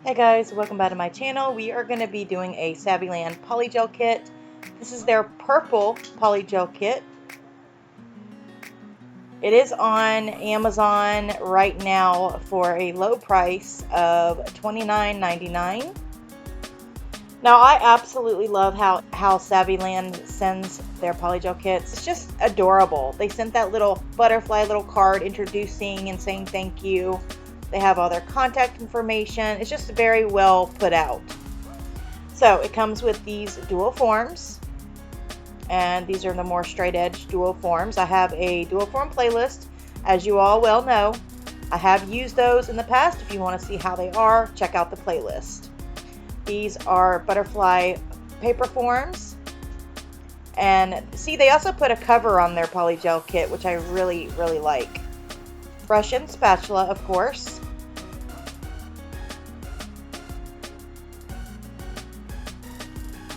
Hey guys, welcome back to my channel. We are going to be doing a Saviland Poly Gel Kit. This is their purple Poly Gel Kit. It is on Amazon right now for a low price of $29.99. Now I absolutely love how Saviland sends their Poly Gel Kits. It's just adorable. They sent that little butterfly little card introducing and saying thank you. They have all their contact information. It's just very well put out. So it comes with these dual forms, and these are the more straight edge dual forms. I have a dual form playlist, as you all well know. I have used those in the past. If you want to see how they are, check out the playlist. These are butterfly paper forms, and see, they also put a cover on their Poly Gel Kit, which I really like. Brush and spatula, of course.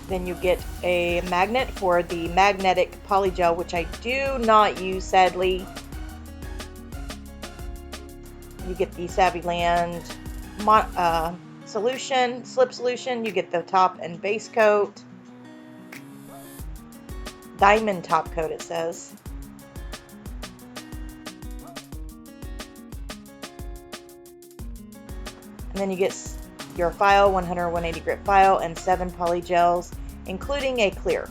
Then you get a magnet for the magnetic polygel, which I do not use, sadly. You get the Saviland solution, slip solution. You get the top and base coat. Diamond top coat, it says. And then you get your file, 100-180 grit file, and 7 polygels, including a clear.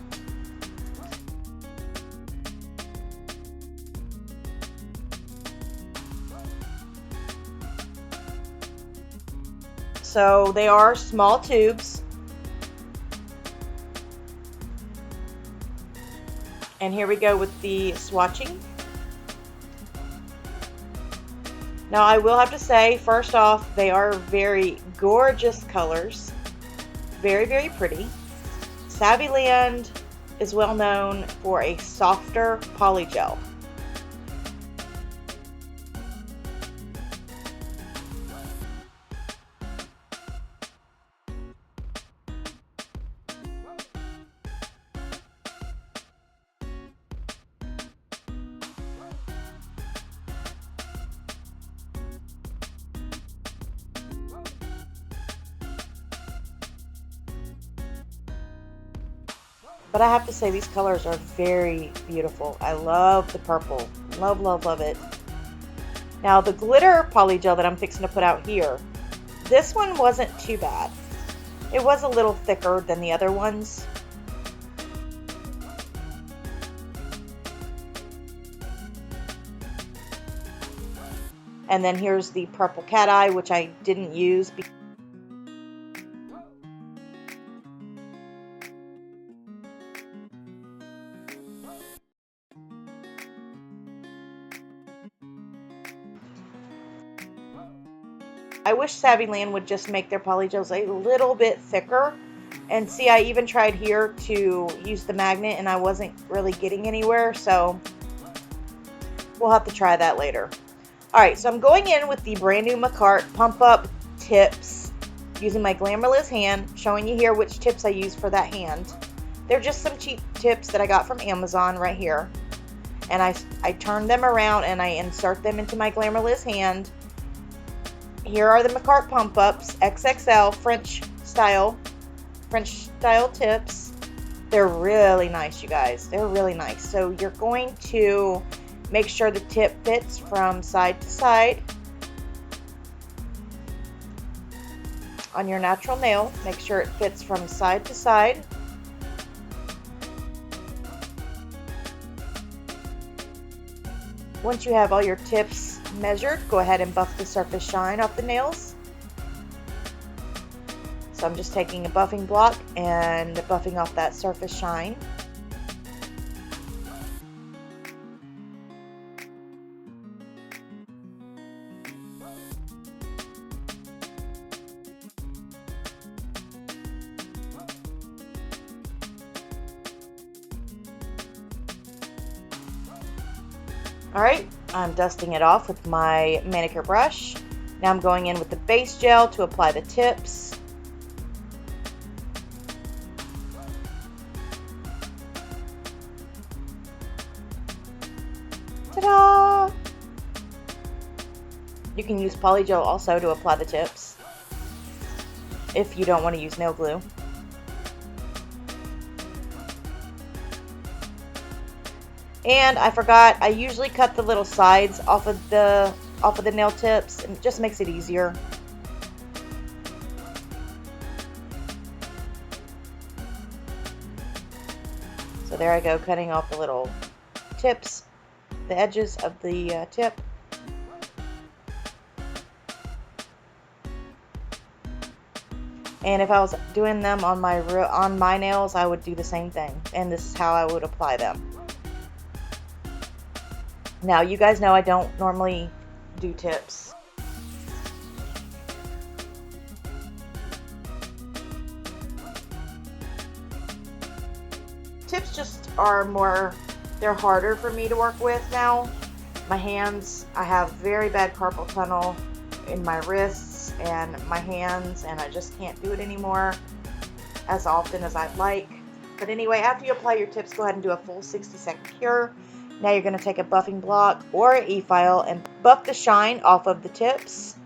So they are small tubes. And here we go with the swatching. Now I will have to say, first off, they are very gorgeous colors. Very pretty. Saviland is well known for a softer polygel. But I have to say, these colors are very beautiful. I love the purple. Love it. Now the glitter polygel that I'm fixing to put out here, this one wasn't too bad. It was a little thicker than the other ones. And then here's the purple cat eye, which I didn't use because I wish Saviland would just make their polygels a little bit thicker. And see, I even tried here to use the magnet and I wasn't really getting anywhere, so we'll have to try that later. Alright, so I'm going in with the brand new Makartt Pump Up tips using my Glamorless hand, showing you here which tips I use for that hand. They're just some cheap tips that I got from Amazon right here. And I turn them around and I insert them into my Glamorless hand. Here are the Makartt Pump Ups XXL French style tips. They're really nice, you guys. They're really nice. So you're going to make sure the tip fits from side to side on your natural nail. Make sure it fits from side to side. Once you have all your tips measured, go ahead and buff the surface shine off the nails. So I'm just taking a buffing block and buffing off that surface shine. Alright, I'm dusting it off with my manicure brush. Now I'm going in with the base gel to apply the tips. Ta-da! You can use polygel also to apply the tips. if you don't want to use nail glue. And I forgot, I usually cut the little sides off of the nail tips, and it just makes it easier. So there I go, cutting off the little tips, the edges of the tip. And if I was doing them on my nails, I would do the same thing. And this is how I would apply them. Now, you guys know I don't normally do tips. Tips just are more, they're harder for me to work with now. My hands, I have very bad carpal tunnel in my wrists and my hands, and I just can't do it anymore as often as I'd like. But anyway, after you apply your tips, go ahead and do a full 60-second cure. Now you're going to take a buffing block or an e-file and buff the shine off of the tips.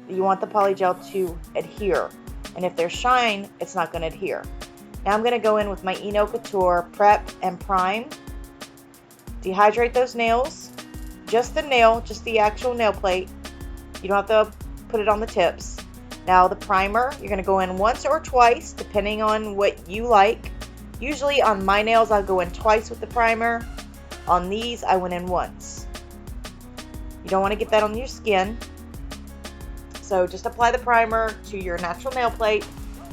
You want the poly gel to adhere, and if there's shine, it's not going to adhere. Now I'm going to go in with my Eno Couture Prep and Prime. Dehydrate those nails, just the nail, just the actual nail plate. You don't have to put it on the tips. Now the primer, you're going to go in once or twice, depending on what you like. Usually on my nails, I'll go in twice with the primer. On these, I went in once. You don't want to get that on your skin. So just apply the primer to your natural nail plate.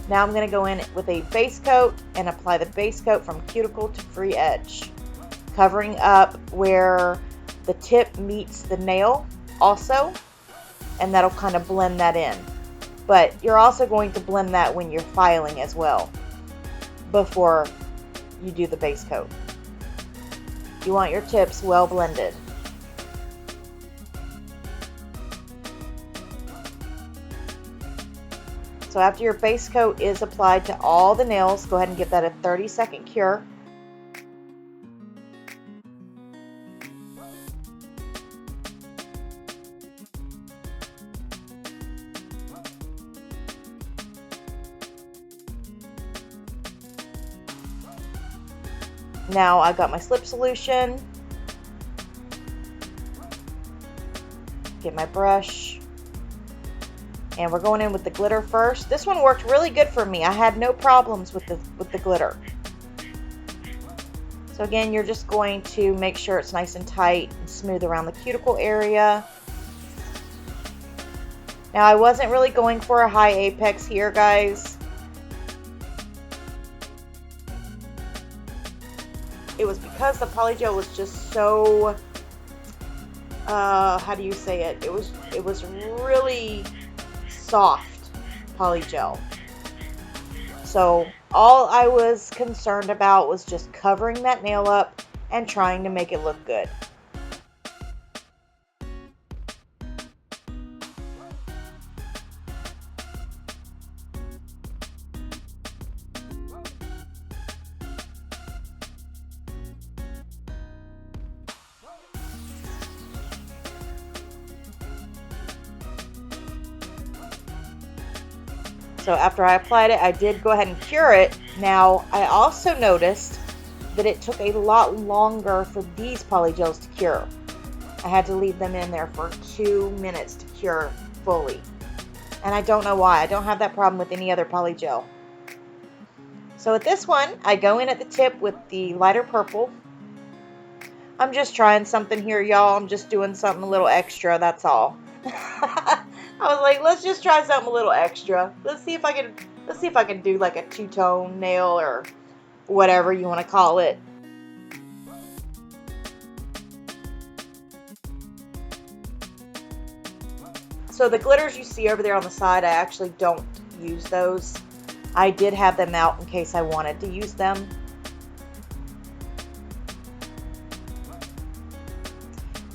Now I'm going to go in with a base coat and apply the base coat from cuticle to free edge, covering up where the tip meets the nail also, and that'll kind of blend that in. But you're also going to blend that when you're filing as well, before you do the base coat. You want your tips well blended. So after your base coat is applied to all the nails, go ahead and give that a 30-second cure. Now I've got my slip solution. Get my brush. And we're going in with the glitter first. This one worked really good for me. I had no problems with the glitter. So again, you're just going to make sure it's nice and tight and smooth around the cuticle area. Now I wasn't really going for a high apex here, guys. It was because the poly gel was just so, how do you say it? It was really soft poly gel. So all I was concerned about was just covering that nail up and trying to make it look good. So after I applied it, I did go ahead and cure it. Now, I also noticed that it took a lot longer for these poly gels to cure. I had to leave them in there for 2 minutes to cure fully. And I don't know why. I don't have that problem with any other poly gel. So with this one, I go in at the tip with the lighter purple. I'm just trying something here, y'all. I'm just doing something a little extra, that's all. I was like, let's just try something a little extra. Let's see if I can do like a two-tone nail or whatever you want to call it. So the glitters you see over there on the side, I actually don't use those. I did have them out in case I wanted to use them.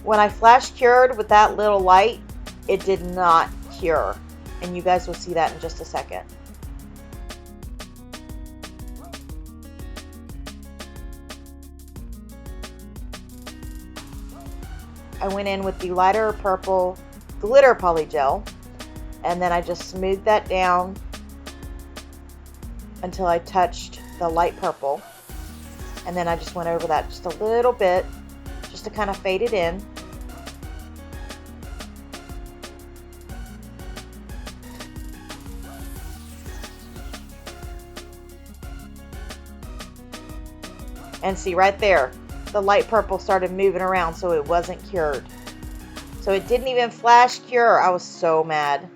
When I flash cured with that little light, it did not cure, and you guys will see that in just a second. I went in with the lighter purple glitter poly gel, and then I just smoothed that down until I touched the light purple, and then I just went over that just a little bit just to kind of fade it in. And see right there, the light purple started moving around, so it wasn't cured. So it didn't even flash cure. I was so mad.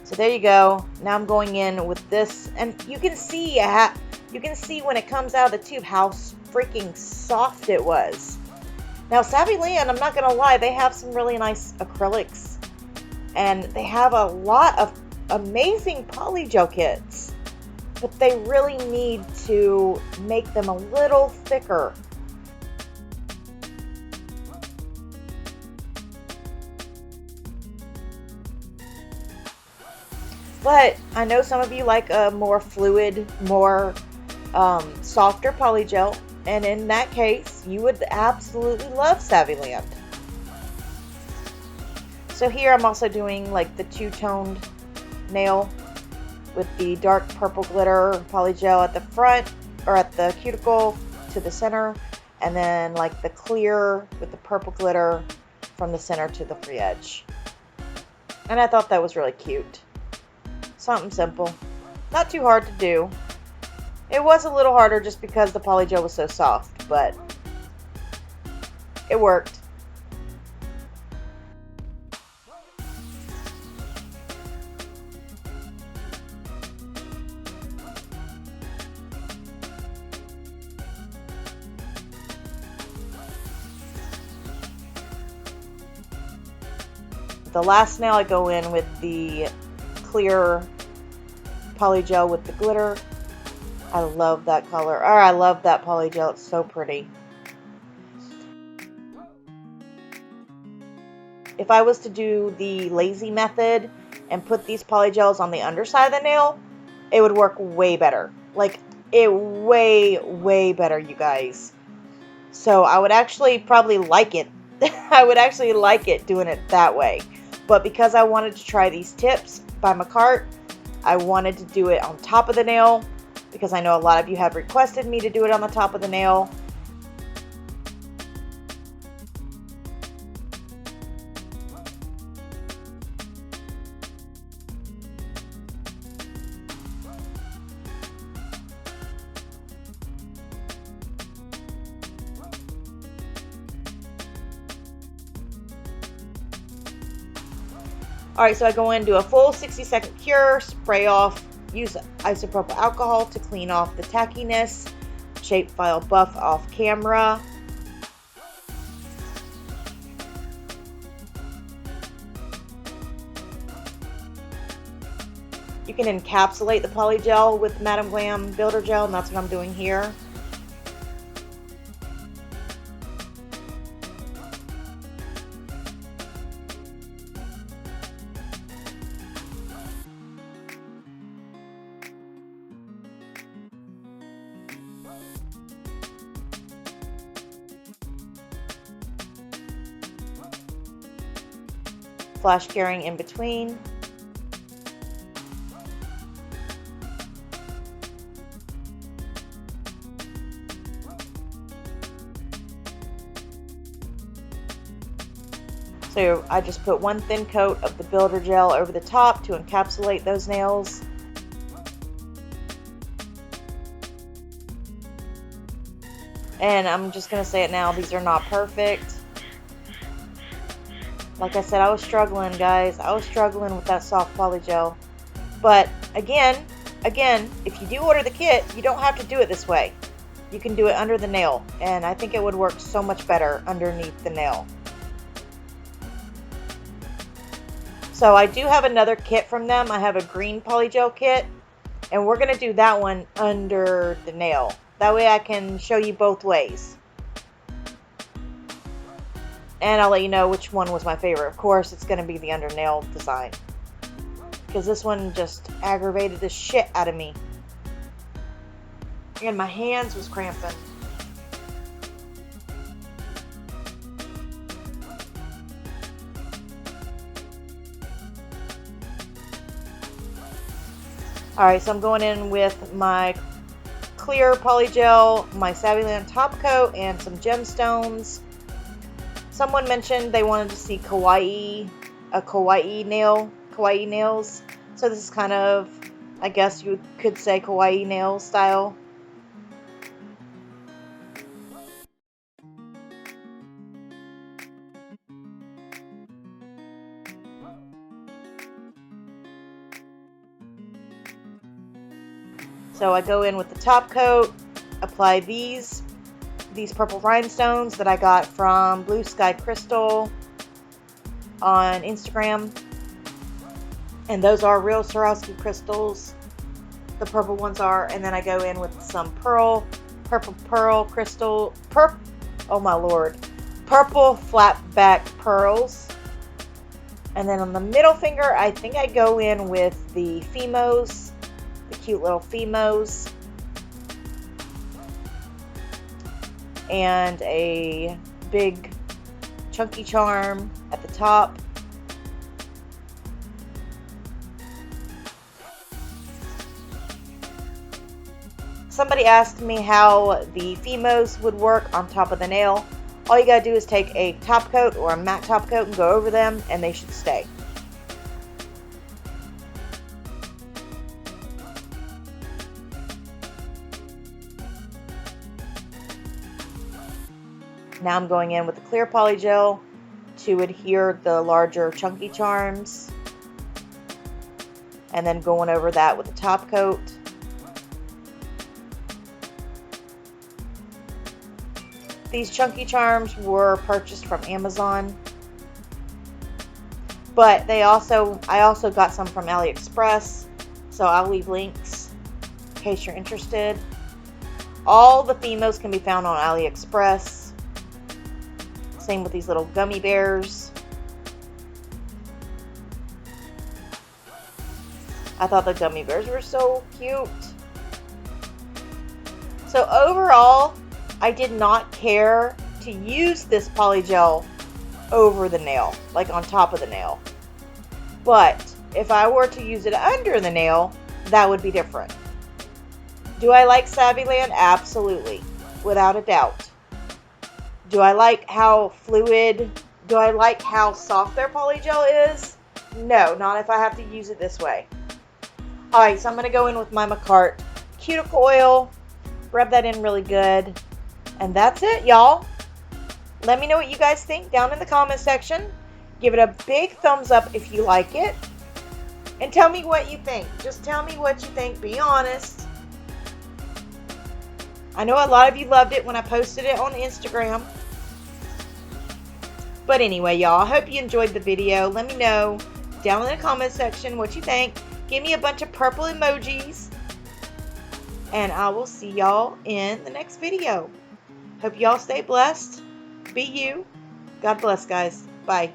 So there you go. Now I'm going in with this, and you can see when it comes out of the tube how freaking soft it was. Now Saviland, I'm not gonna lie, they have some really nice acrylics, and they have a lot of amazing poly gel kits, but they really need to make them a little thicker. But I know some of you like a more fluid, more softer poly gel, and in that case, you would absolutely love Saviland. So here I'm also doing like the two-toned nail with the dark purple glitter poly gel at the front, or at the cuticle to the center, and then like the clear with the purple glitter from the center to the free edge. And I thought that was really cute. Something simple, not too hard to do. It was a little harder just because the poly gel was so soft, but it worked. The last nail I go in with the clear poly gel with the glitter. I love that color, or I love that poly gel. It's so pretty. If I was to do the lazy method and put these poly gels on the underside of the nail, it would work way better. Like, way better, you guys. So I would actually probably like it. I would actually like it doing it that way. But because I wanted to try these tips by Makartt, I wanted to do it on top of the nail, because I know a lot of you have requested me to do it on the top of the nail. Alright, so I go in, do a full 60-second cure, spray off, use isopropyl alcohol to clean off the tackiness, shape file buff off camera. You can encapsulate the poly gel with Madam Glam Builder Gel, and that's what I'm doing here. Flash curing in between. So I just put one thin coat of the builder gel over the top to encapsulate those nails. And I'm just going to say it now, these are not perfect. Like I said, I was struggling, guys. I was struggling with that soft poly gel. But again, if you do order the kit, you don't have to do it this way. You can do it under the nail, and I think it would work so much better underneath the nail. So I do have another kit from them. I have a green poly gel kit, and we're going to do that one under the nail. That way I can show you both ways. And I'll let you know which one was my favorite. Of course, it's going to be the under nail design, because this one just aggravated the shit out of me. And my hands was cramping. Alright, so I'm going in with my clear polygel, my Saviland top coat, and some gemstones. Someone mentioned they wanted to see kawaii nails. So this is kind of, I guess you could say, kawaii nail style. So I go in with the top coat, apply these purple rhinestones that I got from Blue Sky Crystal on Instagram. And those are real Swarovski crystals. The purple ones are. And then I go in with some purple crystal, oh my lord, purple flat back pearls. And then on the middle finger, I think I go in with the Fimos, the cute little Fimos. And a big chunky charm at the top. Somebody asked me how the Fimos would work on top of the nail. All you gotta do is take a top coat or a matte top coat and go over them, and they should stay. Now I'm going in with the clear polygel to adhere the larger chunky charms. And then going over that with the top coat. These chunky charms were purchased from Amazon. But I also got some from AliExpress. So I'll leave links in case you're interested. All the Fimos can be found on AliExpress. Same with these little gummy bears. I thought the gummy bears were so cute. So overall, I did not care to use this polygel over the nail, like on top of the nail. But if I were to use it under the nail, that would be different. Do I like Saviland? Absolutely, without a doubt. Do I like how fluid, do I like how soft their polygel is? No, not if I have to use it this way. Alright, so I'm going to go in with my Makartt cuticle oil, rub that in really good, and that's it, y'all. Let me know what you guys think down in the comment section. Give it a big thumbs up if you like it, and tell me what you think. Just tell me what you think, be honest. I know a lot of you loved it when I posted it on Instagram. But anyway, y'all, I hope you enjoyed the video. Let me know down in the comment section what you think. Give me a bunch of purple emojis. And I will see y'all in the next video. Hope y'all stay blessed. Be you. God bless, guys. Bye.